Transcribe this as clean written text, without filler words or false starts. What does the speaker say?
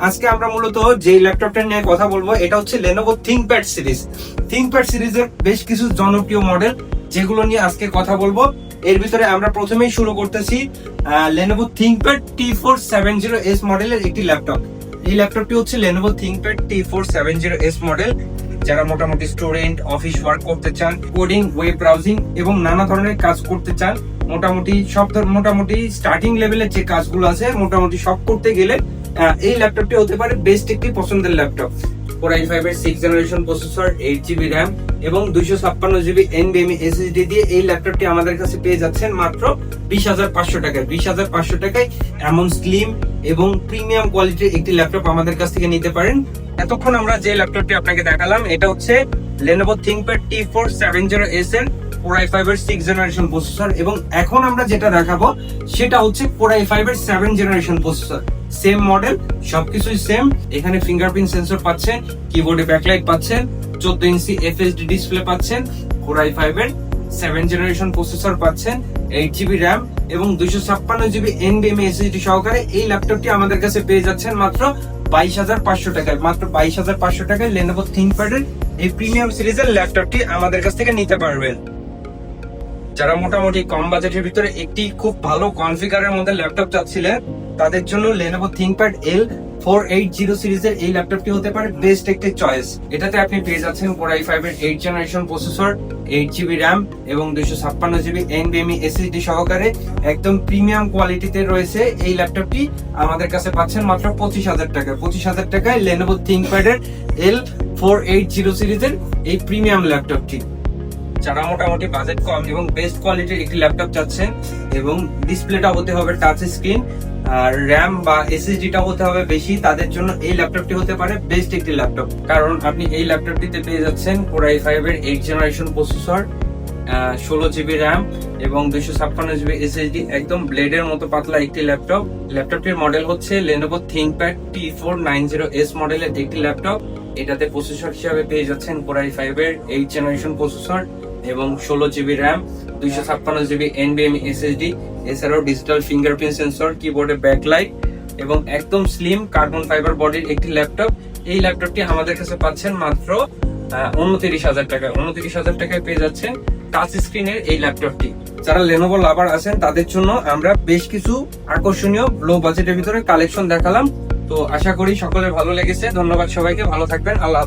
আজকে আমরা মূলত যে ল্যাপটপটা নিয়ে কথা বলবো এটা হচ্ছে Lenovo ThinkPad সিরিজ। ThinkPad সিরিজের বেশ কিছু জনপ্রিয় মডেল যেগুলো নিয়ে আজকে কথা বলবো। এর ভিতরে আমরা প্রথমেই শুরু করতেছি Lenovo ThinkPad T470S মডেলের একটি ল্যাপটপ। এই ল্যাপটপটি হচ্ছে Lenovo ThinkPad T470S মডেল। যারা মোটামুটি স্টুডেন্ট, অফিস ওয়ার্ক করতে চান, কোডিং, ওয়েব ব্রাউজিং এবং নানা ধরনের কাজ করতে চান, মোটামুটি স্টার্টিং লেভেলের যে কাজগুলো আছে মোটামুটি সব করতে গেলে এই ল্যাপটপটি হতে পারে বেস্ট একটি পছন্দের ল্যাপটপ। Core i5 এর 6th generation processor, 8GB RAM এবং 256GB NVMe SSD দিয়ে এই ল্যাপটপটি আমাদের কাছে পেয়ে যাচ্ছেন মাত্র 20,500 টাকায়। 20,500 টাকায় এমন স্লিম এবং প্রিমিয়াম কোয়ালিটির একটি ল্যাপটপ আমাদের কাছ থেকে নিতে পারেন। এতক্ষণ আমরা যে ল্যাপটপটি আপনাকে দেখালাম এটা হচ্ছে Lenovo ThinkPad T470S এর Core i5 এর 6th জেনারেশন প্রসেসর এবং এখন আমরা যেটা দেখাবো সেটা হচ্ছে Core i5 এর 7th generation processor. Same model, সবকিছুই সেম। এখানে ফিঙ্গারপ্রিন্ট সেন্সর পাচ্ছেন, কিবোর্ডে ব্যাকলাইট পাচ্ছেন, 14 ইঞ্চি FHD ডিসপ্লে পাচ্ছেন, Core i5 এর 7th জেনারেশন প্রসেসর পাচ্ছেন, 8GB RAM এবং 256GB NVMe SSD সহকারে এই ল্যাপটপটি আমাদের কাছে পেয়ে যাচ্ছেন মাত্র 22,500 টাকায়। মাত্র 22,500 টাকায় Lenovo ThinkPad এর এই প্রিমিয়াম সিরিজের ল্যাপটপটি আমাদের কাছ থেকে নিতে পারবেন। যারা মোটামুটি কম বাজেটের ভিতরে একটি খুব ভালো কনফিগারের মধ্যে ল্যাপটপ চাচ্ছিলেন তাদের জন্য Lenovo ThinkPad L480 সিরিজের এই ল্যাপটপটি হতে পারে বেস্ট একটি চয়েস। এটাতে আপনি পেয়ে যাচ্ছেন Core i5 এর 8th generation processor, 8GB RAM এবং 256GB NVMe SSD সহকারে একদম প্রিমিয়াম কোয়ালিটিতে রয়েছে। এই ল্যাপটপটি আমাদের কাছে পাচ্ছেন মাত্র 25,000 টাকায়। 25,000 টাকায় Lenovo ThinkPad এর L480 সিরিজের এই প্রিমিয়াম ল্যাপটপটি। যারা মোটামুটি বাজেট কম এবং বেস্ট কোয়ালিটির একটি ল্যাপটপ চাচ্ছেন এবং ডিসপ্লেটা হতে হবে টাচ স্ক্রিন আর র্যাম বা এসএসডিটা হতে হবে বেশি, তাদের জন্য এই ল্যাপটপটি হতে পারে বেস্ট একটি ল্যাপটপ। কারণ আপনি এই ল্যাপটপটিতে পেয়ে যাচ্ছেন Core i5 এর 8th generation processor, 16GB RAM এবং 256GB SSD, একদম ব্লেডের মতো পাতলা একটি ল্যাপটপ। ল্যাপটপটির মডেল হচ্ছে Lenovo ThinkPad T490S মডেলের একটি ল্যাপটপ। এটাতে প্রসেসর হিসাবে পেয়ে যাচ্ছেন Core i5 এর 8th জেনারেশন প্রসেসর এবং 16GB RAM, 256GB NVMe SSD, এছাড়াও ডিজিটাল ফিঙ্গারপ্রিন্ট সেন্সর, কিবোর্ডে ব্যাকলাইট এবং একদম স্লিম কার্বন ফাইবার বডির একটি ল্যাপটপ। এই ল্যাপটপটি আমাদের কাছে পাচ্ছেন মাত্র 29,000 টাকায়। 29,000 টাকায় পেয়ে যাচ্ছেন টাচ স্ক্রিনের এই ল্যাপটপটি। যারা Lenovo লাভার আছেন তাদের জন্য আমরা বেশ কিছু আকর্ষণীয় লো বাজেটের ভিতরে কালেকশন দেখালাম। তো আশা করি সকলের ভালো লেগেছে। ধন্যবাদ সবাইকে, ভালো থাকবেন, আল্লাহ।